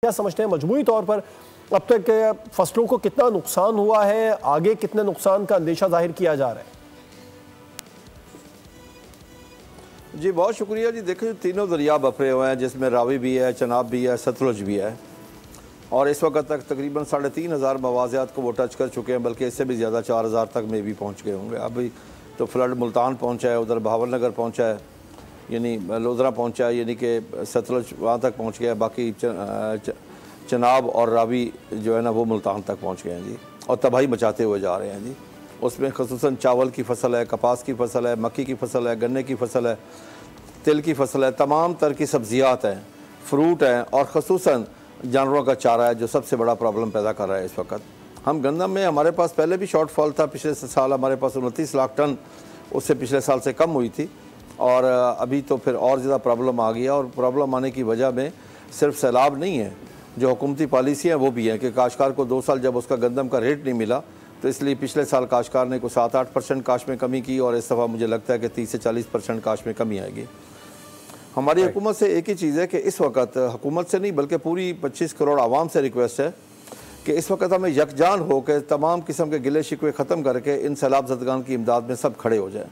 क्या समझते हैं मजमूई तौर पर अब तक फसलों को कितना नुकसान हुआ है, आगे कितने नुकसान का अंदेशा जाहिर किया जा रहा है? जी बहुत शुक्रिया जी। देखिए तीनों दरिया बफरे हुए हैं जिसमें रावी भी है, चनाब भी है, सतलुज भी है और इस वक्त तक तकरीबन 3,500 मवाज़ियात को वो टच कर चुके हैं, बल्कि इससे भी ज़्यादा 4,000 तक में भी पहुँच गए होंगे। अभी तो फ्लड मुल्तान पहुँचा है, उधर बहावल नगर पहुँचा है, यानी लोधरा पहुँचा है, यानी कि सतलुज वहाँ तक पहुँच गया है। बाकी चनाब और रावी जो है ना वो मुल्तान तक पहुँच गए हैं जी और तबाही मचाते हुए जा रहे हैं जी। उसमें ख़ुसूसन चावल की फसल है, कपास की फसल है, मक्की की फसल है, गन्ने की फसल है, तिल की फसल है, तमाम तरह की सब्ज़ियात हैं, फ्रूट हैं और ख़ुसूसन जानवरों का चारा है जो सबसे बड़ा प्रॉब्लम पैदा कर रहा है इस वक्त। हम गंदम में हमारे पास पहले भी शॉर्टफॉल था, पिछले साल हमारे पास 29 लाख टन उससे पिछले साल से कम हुई थी और अभी तो फिर और ज़्यादा प्रॉब्लम आ गया। और प्रॉब्लम आने की वजह में सिर्फ सैलाब नहीं है, जो हुकूमती पॉलिसी है वो भी है कि काश्तकार को 2 साल जब उसका गंदम का रेट नहीं मिला तो इसलिए पिछले साल काश्तकार ने को 7-8% काश में कमी की और इस दफ़ा मुझे लगता है कि 30 से 40% काश में कमी आएगी। हमारी हुकूमत से एक ही चीज़ है कि इस वक्त हुकूमत से नहीं बल्कि पूरी 25 करोड़ आवाम से रिक्वेस्ट है कि इस वक्त हमें यकजान हो के तमाम किस्म के गिले शिकवे ख़त्म करके इन सैलाब ज़दगान की इमदाद में सब खड़े हो जाएँ,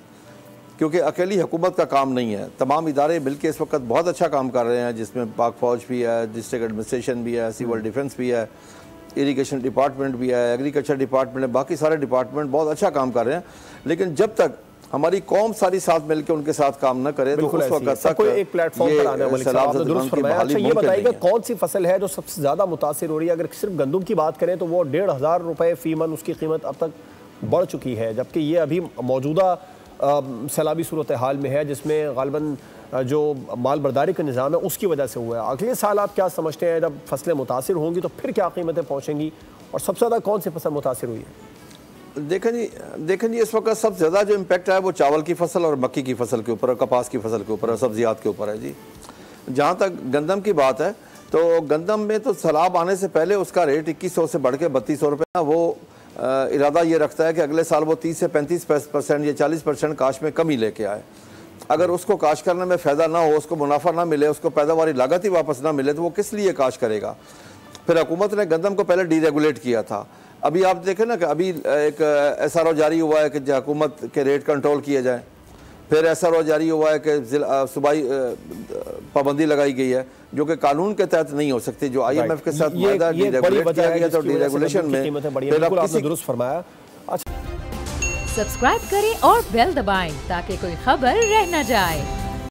क्योंकि अकेली हुकूमत का काम नहीं है। तमाम इदारे मिलकर इस वक्त बहुत अच्छा काम कर रहे हैं, जिसमें पाक फ़ौज भी है, डिस्ट्रिक्ट एडमिनिस्ट्रेशन भी है, सिविल डिफेंस भी है, इरीगेशन डिपार्टमेंट भी है, एग्रीकल्चर डिपार्टमेंट है, बाकी सारे डिपार्टमेंट बहुत अच्छा काम कर रहे हैं। लेकिन जब तक हमारी कौम सारी साथ मिलकर उनके साथ काम न करे तो उस वक्त तक कोई एक प्लेटफॉर्म पर आने वाली दुरुस्त फरमाया। अच्छा ये बताइएगा कौन सी फसल है जो सबसे ज़्यादा मुतासिर हो रही है? अगर सिर्फ गंदम की बात करें तो वो 1,500 रुपये फ़ी मन उसकी कीमत अब तक बढ़ चुकी है, जबकि ये अभी मौजूदा सैलाबी सूरत हाल में है जिसमें गालिबन जो माल बर्दारी का निज़ाम है उसकी वजह से हुआ है। अगले साल आप क्या समझते हैं जब फसलें मुतासिर होंगी तो फिर क्या कीमतें पहुँचेंगी और सबसे ज़्यादा कौन सी फसल मुतासिर हुई है? देखें जी इस वक्त सबसे ज़्यादा जो इम्पेक्ट है वो चावल की फसल और मक्की की फसल के ऊपर और कपास की फसल के ऊपर और सब्जियात के ऊपर है जी। जहाँ तक गंदम की बात है तो गंदम में तो सैलाब आने से पहले उसका रेट 2100 से बढ़ के 3200 रुपये वो इरादा ये रखता है कि अगले साल वो 30 से 35% या 40% काश में कमी लेके आए। अगर उसको काश करने में फ़ायदा ना हो, उसको मुनाफा ना मिले, उसको पैदावारी लागत ही वापस ना मिले तो वो किस लिए काश करेगा? फिर हुकूमत ने गंदम को पहले डीरेगुलेट किया था। अभी आप देखें ना कि अभी एक SRO जारी हुआ है कि हुकूमत के रेट कंट्रोल किए जाए, फिर SRO जारी हुआ है कि सूबाई पाबंदी लगाई गई है जो कि कानून के तहत नहीं हो सकती, जो IMF के साथ डीरेगुलेट किया गया तो डीरेगुलेशन में दुरुस्त फरमाया। सब्सक्राइब करें और बेल दबाएं ताकि कोई खबर रह न जाए।